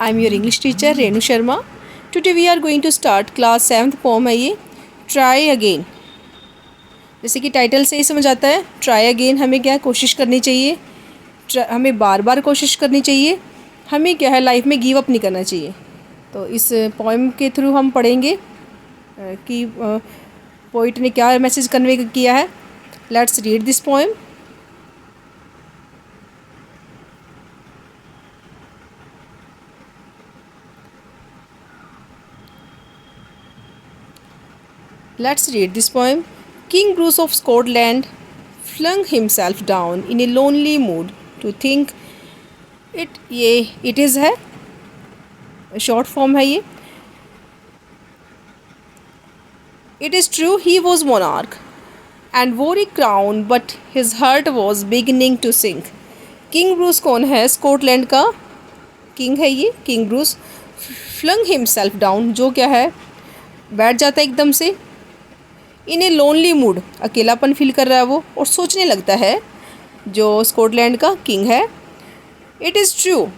I'm your English teacher Renu Sharma. Today we are going to start class 7th poem है ये Try Again। जैसे कि title से ही समझ आता है, ट्राई अगेन हमें क्या है, कोशिश करनी चाहिए, हमें बार बार कोशिश करनी चाहिए, हमें क्या है लाइफ में गिव अप नहीं करना चाहिए। तो इस पोएम के थ्रू हम पढ़ेंगे कि पोइट ने क्या मैसेज कन्वे किया है। Let's read this poem. Let's read this poem. King Bruce of Scotland flung himself down in a lonely mood to think it is है, short form है ये। It is true he was monarch and wore a crown, but his heart was beginning to sink. King Bruce कौन है? Scotland का king है ये, king Bruce. Flung himself down, जो क्या है बैठ जाता है एकदम से। इन ए लोनली मूड, अकेलापन फील कर रहा है वो और सोचने लगता है, जो स्कॉटलैंड का किंग है। इट इज़ ट्रू,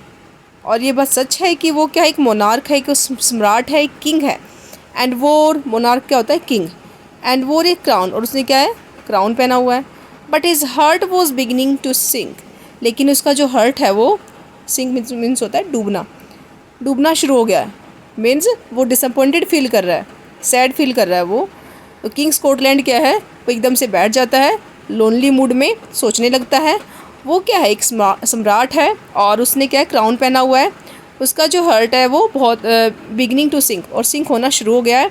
और ये बात सच है कि वो क्या है, एक मोनार्क है, एक सम्राट है, एक किंग है। एंड वोर, मोनार्क क्या होता है? किंग। एंड वोर एक क्राउन, और उसने क्या है, क्राउन पहना हुआ है। But his heart was beginning to sink, लेकिन उसका जो हर्ट है वो सिंक मीन्स होता है डूबना, डूबना शुरू हो गया है। मीन्स वो डिसअपॉइंटेड फील कर रहा है, सैड फील कर रहा है वो। तो किंग स्कॉटलैंड क्या है, वो एकदम से बैठ जाता है लोनली मूड में, सोचने लगता है। वो क्या है, एक सम्राट है और उसने क्या है, क्राउन पहना हुआ है। उसका जो हर्ट है वो बहुत बिगनिंग टू सिंक, और सिंक होना शुरू हो गया है।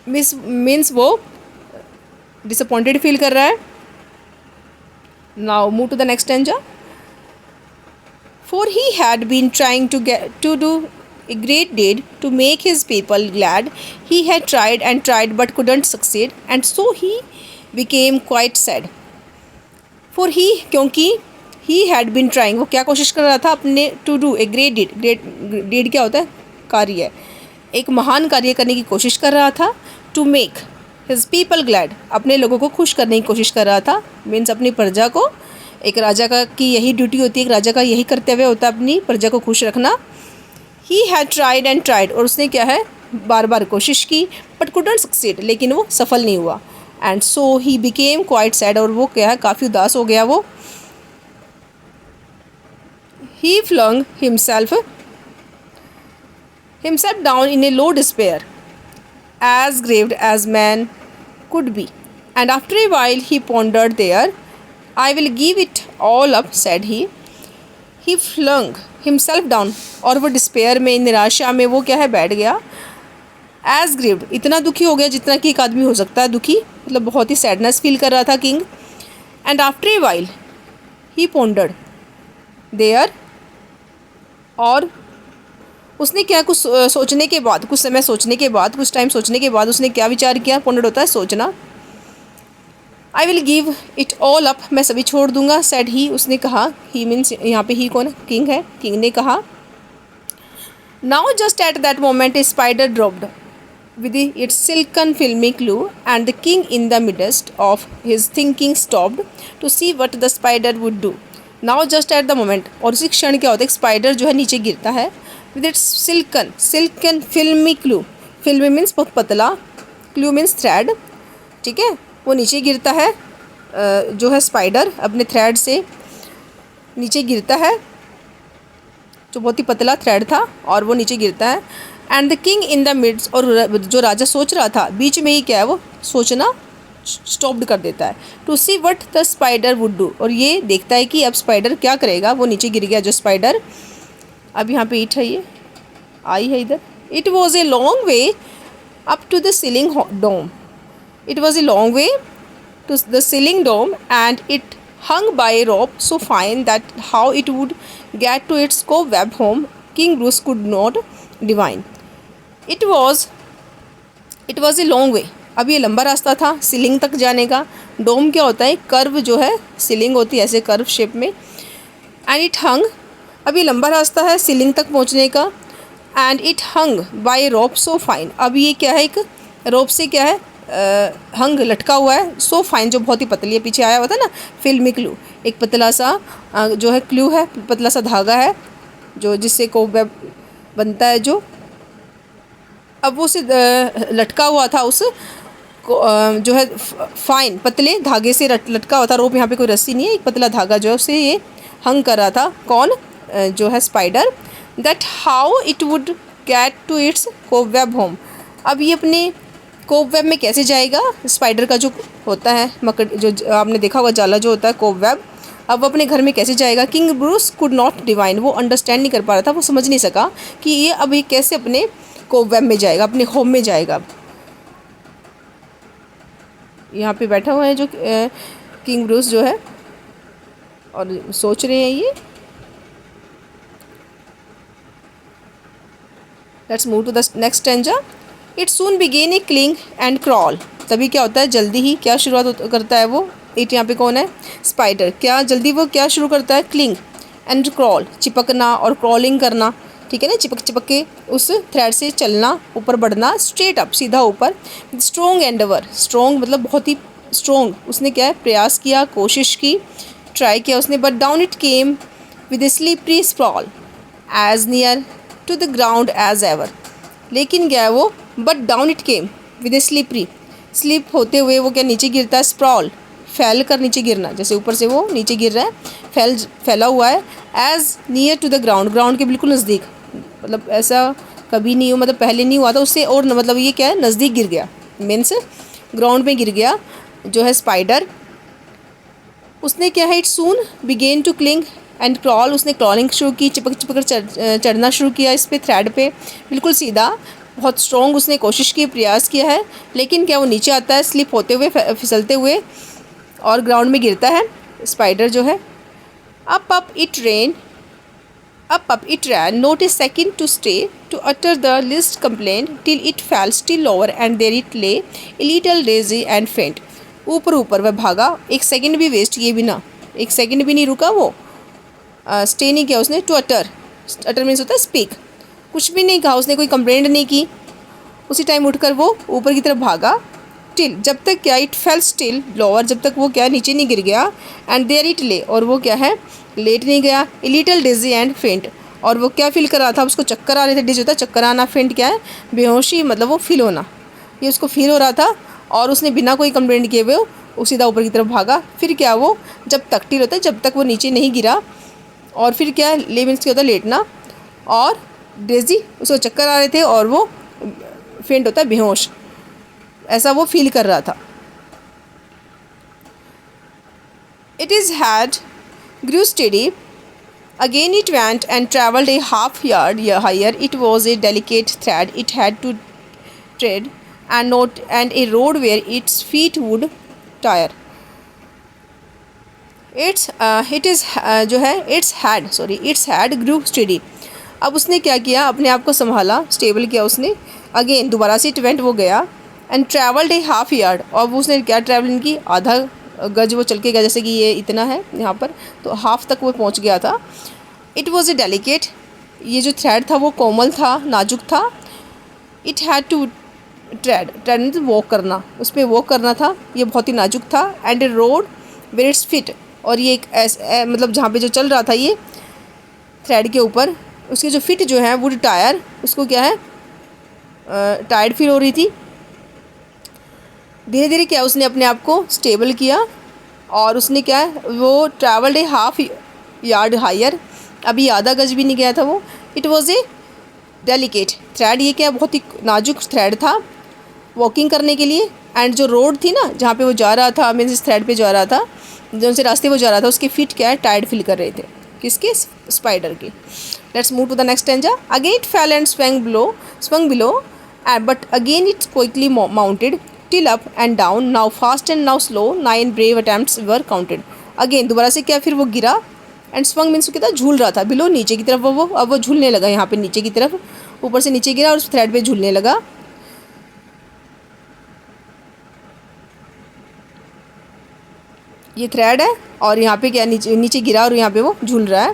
मीन्स वो डिसअपॉइंटेड फील कर रहा है। Now move to the next stanza. For he had been trying to do a great deed to make his people glad. He had tried and tried but couldn't succeed, and so he became quite sad. For he, क्योंकि he had been trying, वो क्या कोशिश कर रहा था अपने to do a great deed। great deed क्या होता है? कार्य, एक महान कार्य करने की कोशिश कर रहा था। To make his people glad, अपने लोगों को खुश करने की कोशिश कर रहा था। मीन्स अपनी प्रजा को, एक राजा का की यही ड्यूटी होती है, एक राजा का यही कर्तव्य होता है अपनी प्रजा को खुश रखना। He had tried and tried, और उसने क्या है बार बार कोशिश की, बट कुडंट सक्सीड, लेकिन वो सफल नहीं हुआ। And so he became quite sad, और वो क्या है काफ़ी उदास हो गया वो। He flung himself down in a low despair, as grieved as man could be, and after a while he pondered there. I will give it all up, said he. He flung himself down, और वो despair में, निराशा में वो क्या है बैठ गया। As grieved, इतना दुखी हो गया जितना कि एक आदमी हो सकता है दुखी, मतलब बहुत ही सैडनेस फील कर रहा था king. And after a while he pondered there, और उसने क्या कुछ सोचने के बाद, कुछ समय सोचने के बाद, कुछ टाइम सोचने के बाद उसने क्या विचार किया? पॉन्डर्ड होता है सोचना। I will give it all up, मैं सभी छोड़ दूंगा। सैड ही, उसने कहा। ही मीन्स यहाँ पे ही कौन है? किंग है। किंग ने कहा। Now just at that moment a spider dropped with its silken filmy clue, and the king in the midst of his thinking stopped to see what the spider would do. Now just at the moment, और उसी क्षण क्या होता है, spider जो है नीचे गिरता है। With its silken filmy clue, फिल्मी मीन्स बहुत पतला, क्लू मीन्स थ्रेड, ठीक है। वो नीचे गिरता है, जो है स्पाइडर अपने थ्रेड से नीचे गिरता है, जो बहुत ही पतला थ्रेड था, और वो नीचे गिरता है। And the king in the midst, और जो राजा सोच रहा था बीच में ही क्या है, वो सोचना स्टॉप्ड कर देता है। To see what the spider would do, और ये देखता है कि अब स्पाइडर क्या करेगा। वो नीचे गिर गया जो स्पाइडर। अब यहाँ पे इट है, ये आई है इधर। It was a long way up to the ceiling dome, it was a long way to the ceiling dome, and it hung by a rope so fine that how it would get to its cobweb home King Bruce could not divine. It was a long way, अब ये लंबा रास्ता था ceiling तक जाने का। डोम क्या होता है? कर्व जो है, सीलिंग होती है ऐसे कर्व शेप में। एंड इट हंग, अब ये लंबा रास्ता है सीलिंग तक पहुँचने का। And it hung by rope so fine, अब ये क्या है, एक रोप से क्या है हंग लटका हुआ है। सो फाइन, जो बहुत ही पतली है, पीछे आया हुआ था ना फिल्मी क्लू, एक पतला सा जो है क्लू है, पतला सा धागा है जो जिससे कोबवेब बनता है जो, अब वो उसे लटका हुआ था उस जो है फाइन पतले धागे से लटका हुआ था रोप, यहाँ पे कोई रस्सी नहीं है, एक पतला धागा जो है उसे ये हंग कर रहा था। कौन? जो है spider. That how it would get to its cobweb home. अब ये अपने कोबवेब में कैसे जाएगा? स्पाइडर का जो होता है मकड़, जो आपने देखा होगा जाला जो होता है कोबवेब, अब वो अपने घर में कैसे जाएगा? King Bruce could not divine, वो अंडरस्टैंड नहीं कर पा रहा था, वो समझ नहीं सका कि ये अब ये कैसे अपने कोबवेब में जाएगा, अपने होम में जाएगा। यहाँ पे बैठा हुआ है जो किंग ब्रूस जो है, और सोच रहे हैं ये। Let's move to the next stanza. It soon began a cling and crawl. तभी क्या होता है, जल्दी ही क्या शुरुआत करता है वो? इट यहाँ पे कौन है? स्पाइडर। क्या जल्दी वो क्या शुरू करता है? क्लिंग एंड क्रॉल, चिपकना और क्रॉलिंग करना, ठीक है ना, चिपक चिपक के उस थ्रेड से चलना, ऊपर बढ़ना, स्ट्रेट अप, सीधा ऊपर। स्ट्रॉन्ग एंडेवर, स्ट्रॉन्ग मतलब बहुत ही स्ट्रॉन्ग, उसने क्या है, प्रयास किया, कोशिश की, ट्राई किया उसने। But down it came with a slippery sprawl as near to the ground as ever. लेकिन क्या है वो, but down it came with a slippery, slip होते हुए वो क्या नीचे गिरता है, स्प्रॉल, फैल कर नीचे गिरना, जैसे ऊपर से वो नीचे गिर रहा है, फैला हुआ है। As near to the ground, ground के बिल्कुल नज़दीक, मतलब ऐसा कभी नहीं हो, मतलब पहले नहीं हुआ था उससे, और मतलब ये क्या है, नज़दीक गिर गया, मीन्स ग्राउंड में गिर गया जो है स्पाइडर। उसने क्या है, it soon began to cling and crawl, उसने क्रॉलिंग शुरू की, चिपक चिपक कर चढ़ना शुरू किया इस पे, थ्रेड पे, बिल्कुल सीधा, बहुत स्ट्रॉन्ग उसने कोशिश की, प्रयास किया है। लेकिन क्या वो नीचे आता है, स्लिप होते हुए, फिसलते हुए, और ग्राउंड में गिरता है स्पाइडर जो है। Up it ran, not a second to stay to utter the least complaint, till it fell still lower, and there it lay, a little dizzy and faint. ऊपर ऊपर वह भागा, एक सेकंड भी वेस्ट किए बिना, एक सेकंड भी नहीं रुका वो, स्टे नहीं किया उसने। टू अटर मीन्स होता है स्पीक, कुछ भी नहीं कहा उसने, कोई कंप्लेंट नहीं की, उसी टाइम उठकर वो ऊपर की तरफ भागा। टिल, जब तक क्या, इट फेल स्टिल लोअर, जब तक वो क्या नीचे नहीं गिर गया। एंड देयर इट ले, और वो क्या है, लेट नहीं गया। ए लिटल डिजी एंड फेंट, और वो क्या फील कर रहा था, उसको चक्कर आ रहे थे, डिज होता है चक्कर आना, फेंट क्या है, बेहोशी, मतलब वो फील होना, ये उसको फील हो रहा था। और उसने बिना कोई कंप्लेंट किए हुए वो सीधा ऊपर की तरफ भागा। फिर क्या, वो जब तक, टिल होता है जब तक वो नीचे नहीं गिरा, और फिर क्या, ले मीन्स क्या होता है लेटना, और डेजी उसको चक्कर आ रहे थे, और वो फेंट होता है बेहोश, ऐसा वो फील कर रहा था। It is had grew steady, again it went and travelled a half yard higher, it was a delicate thread, it had to tread and note and a road where its feet would tire. It's had grew steady, अब उसने क्या किया, अपने आप को संभाला, stable किया उसने। अगेन दोबारा से, इट वेंट वो गया, and travelled A half yard, और वो उसने क्या ट्रैवलिंग की, आधा गज वो चल के गया, जैसे कि ये इतना है यहाँ पर, तो हाफ तक वो पहुँच गया था। इट वॉज ए डेलिकेट, ये जो थ्रेड था वो कोमल था, नाजुक था। It had to tread walk करना, उस पर वॉक करना था, ये बहुत ही नाजुक था। And a road where its feet, और ये एक मतलब जहाँ पे जो चल रहा था ये थ्रेड के ऊपर, उसके जो फिट जो है वुड टायर, उसको क्या है, टायर्ड फील हो रही थी। धीरे धीरे क्या, उसने अपने आप को स्टेबल किया, और उसने क्या है, वो ट्रैवल्ड ए हाफ यार्ड हायर, अभी आधा गज भी नहीं गया था वो। It was a delicate thread, ये क्या, बहुत ही नाजुक थ्रेड था वॉकिंग करने के लिए। एंड जो रोड थी ना जहाँ पे वो जा रहा था, मीन्स इस थ्रेड पे जा रहा था, जो से रास्ते वो जा रहा था, उसके फीट क्या है, टायर्ड फील कर रहे थे, किसके, स्पाइडर के। Let's move to the next stanza. Again it fell and swung below, but again it quickly mounted, till up and down, now fast and now slow, 9 brave attempts were counted. Again दोबारा से क्या, फिर वो गिरा, and swung means कितना, झूल रहा था, बिलो नीचे की तरफ, वो अब वो झूलने लगा, यहाँ पे नीचे की तरफ, ऊपर से नीचे गिरा और उस थ्रेड पे झूलने लगा। ये थ्रेड है, और यहाँ पे क्या, नीचे गिरा, और यहाँ पे वो झूल रहा है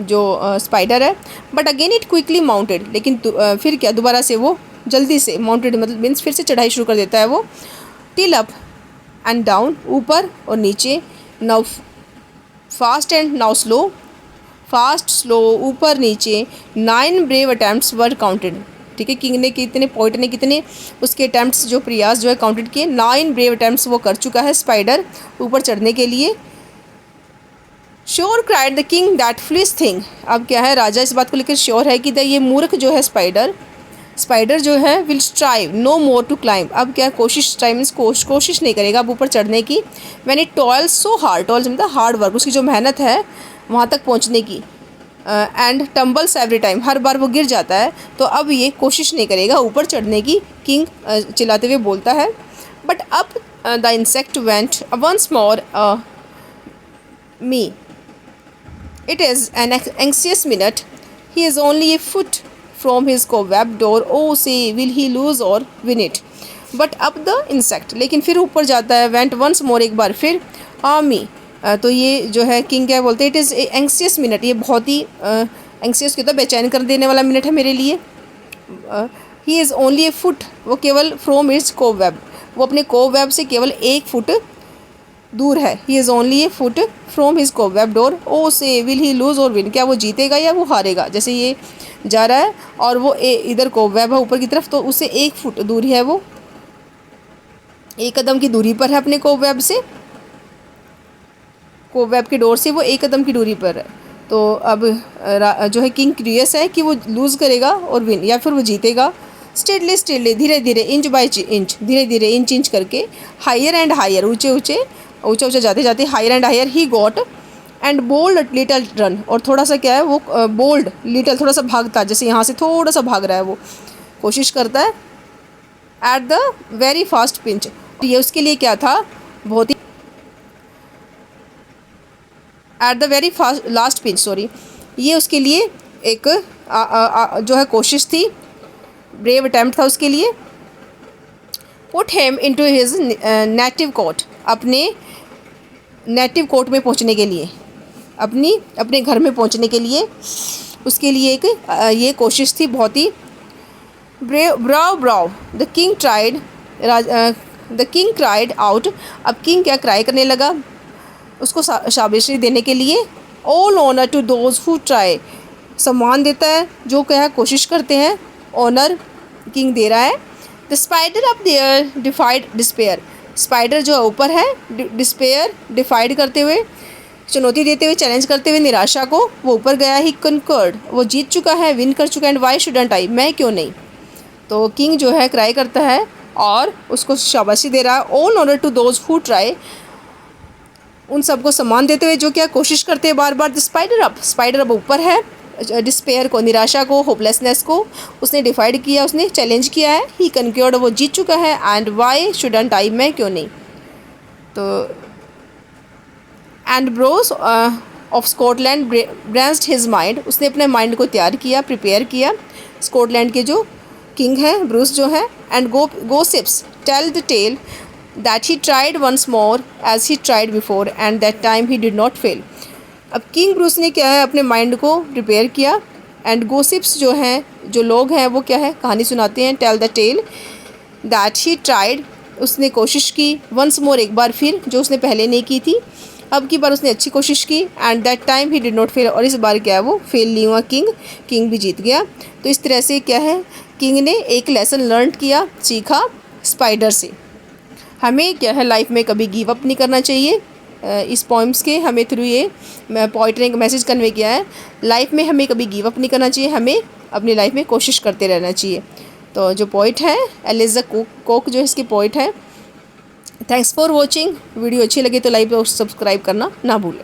जो स्पाइडर है। But again it quickly mounted, लेकिन फिर क्या, दोबारा से वो जल्दी से माउंटेड, मतलब मीन्स फिर से चढ़ाई शुरू कर देता है वो। टिल अप एंड डाउन, ऊपर और नीचे। Now fast and now slow, fast slow, ऊपर नीचे, 9 ब्रेव अटैम्प्ट्स वर काउंटेड। ठीक है, किंग ने कितने, पोइट ने कितने उसके अटैम्प्ट्स जो प्रयास जो है काउंटेड किए, 9 ब्रेव अटैम्प्ट्स वो कर चुका है स्पाइडर ऊपर चढ़ने के लिए। Sure cried the king that fleece thing. अब क्या है, राजा इस बात को लेकर श्योर है कि ये मूर्ख जो है स्पाइडर जो है will strive no more to climb. अब क्या कोशिश, टाइम मीन्स कोशिश नहीं करेगा अब ऊपर चढ़ने की। When it toils so hard, toils मतलब हार्ड वर्क, उसकी जो मेहनत है वहाँ तक पहुँचने की। एंड टम्बल्स एवरी टाइम, हर बार वो गिर जाता है, तो अब ये कोशिश नहीं करेगा ऊपर चढ़ने की, किंग चिल्लाते हुए बोलता है। बट अब the insect went once more me, it is an anxious minute, he is only a foot from his cobweb door, oh say will he lose or win it. But अब the insect, लेकिन फिर ऊपर जाता है, went once मोर, एक बार फिर, मी, तो ये जो है किंग क्या बोलते हैं, इट इज़ एंक्सियस मिनट, ये बहुत ही एंक्सियस कहता है बेचैन कर देने वाला मिनट है मेरे लिए। ही इज़ ओनली ए फुट, वो केवल फ्रॉम इट्स कोवेब, वो अपने कोवेब से केवल 1 फुट दूर है। He is only a foot from his cobweb door, oh say will he lose or win, क्या वो जीतेगा या वो हारेगा। जैसे ये जा रहा है और वो इधर कोवेब है ऊपर की तरफ, तो उससे 1 फुट दूर है, वो 1 कदम की दूरी पर है अपने कोवेब से, कोवेब की डोर से वो 1 कदम की दूरी पर है। तो अब जो है किंग क्यूरियस है कि वो लूज़ करेगा और विन, या फिर वो जीतेगा। स्टेडली, धीरे धीरे, इंच बाय इंच, धीरे धीरे, इंच करके, हायर एंड हायर, ऊंचा जाते जाते, higher and higher, he got and bold little run, और थोड़ा सा क्या है वो बोल्ड लिटल, थोड़ा सा भागता, जैसे यहाँ से थोड़ा सा भाग रहा है, वो कोशिश करता है। At the very fast pinch, ये उसके लिए क्या था, बहुत ही at the very fast last pinch, sorry, ये उसके लिए एक जो है कोशिश थी, ब्रेव अटैम्प्ट था उसके लिए। Put him into his native court, अपने नेटिव कोर्ट में पहुंचने के लिए, अपने घर में पहुंचने के लिए उसके लिए एक ये कोशिश थी बहुत ही। Bravo the king cried out, अब किंग क्या क्राई करने लगा उसको शाबाशी देने के लिए। All honour to those who try, सम्मान देता है जो क्या कोशिश करते हैं, ऑनर किंग दे रहा है। The spider up there defied despair, spider जो ऊपर है, डिस्पेयर डिफाइड करते हुए, चुनौती देते हुए, चैलेंज करते हुए निराशा को, वो ऊपर गया। ही कनकर्ड, वो जीत चुका है, विन कर चुका है। एंड वाई शुडंट आई, मैं क्यों नहीं। तो किंग जो है क्राई करता है और उसको शाबाशी दे रहा है। All honour to those who try, उन सबको सम्मान देते हुए जो क्या कोशिश करते हैं बार बार। द स्पाइडर अब ऊपर है, डिस्पेयर को, निराशा को, होपलेसनेस को उसने डिफाइड किया, उसने चैलेंज किया है। ही कनक्योर्ड, वो जीत चुका है। एंड वाई शुडंट आई, मैं क्यों नहीं। तो and Bruce of Scotland braced his mind, उसने अपने माइंड को तैयार किया, प्रिपेयर किया। स्कॉटलैंड के जो किंग हैं, ब्रूस जो है। And gossips tell the tale that he tried once more as he tried before and that time he did not fail. अब किंग ब्रूस ने क्या है अपने माइंड को प्रिपेयर किया। एंड गोसिप्स जो हैं, जो लोग हैं, वो क्या है कहानी सुनाते हैं। Tell the tale that he tried, उसने कोशिश की। वंस मोर, एक बार फिर, जो उसने पहले नहीं की थी, अब की बार उसने अच्छी कोशिश की। And that time he did not fail, और इस बार क्या है वो फेल नहीं हुआ। किंग भी जीत गया। तो इस तरह से क्या है, किंग ने एक लेसन लर्न किया, सीखा स्पाइडर से। हमें क्या है लाइफ में कभी गिव अप नहीं करना चाहिए। इस पोइम्स के हमें थ्रू ये पोइट ने एक मैसेज कन्वे किया है। लाइफ में हमें कभी गिव अप नहीं करना चाहिए, हमें अपनी लाइफ में कोशिश करते रहना चाहिए। तो जो पोइट है एलिजा कोक जो इसकी पोइट है। Thanks for watching. वीडियो अच्छी लगे तो लाइक और सब्सक्राइब करना ना भूलें।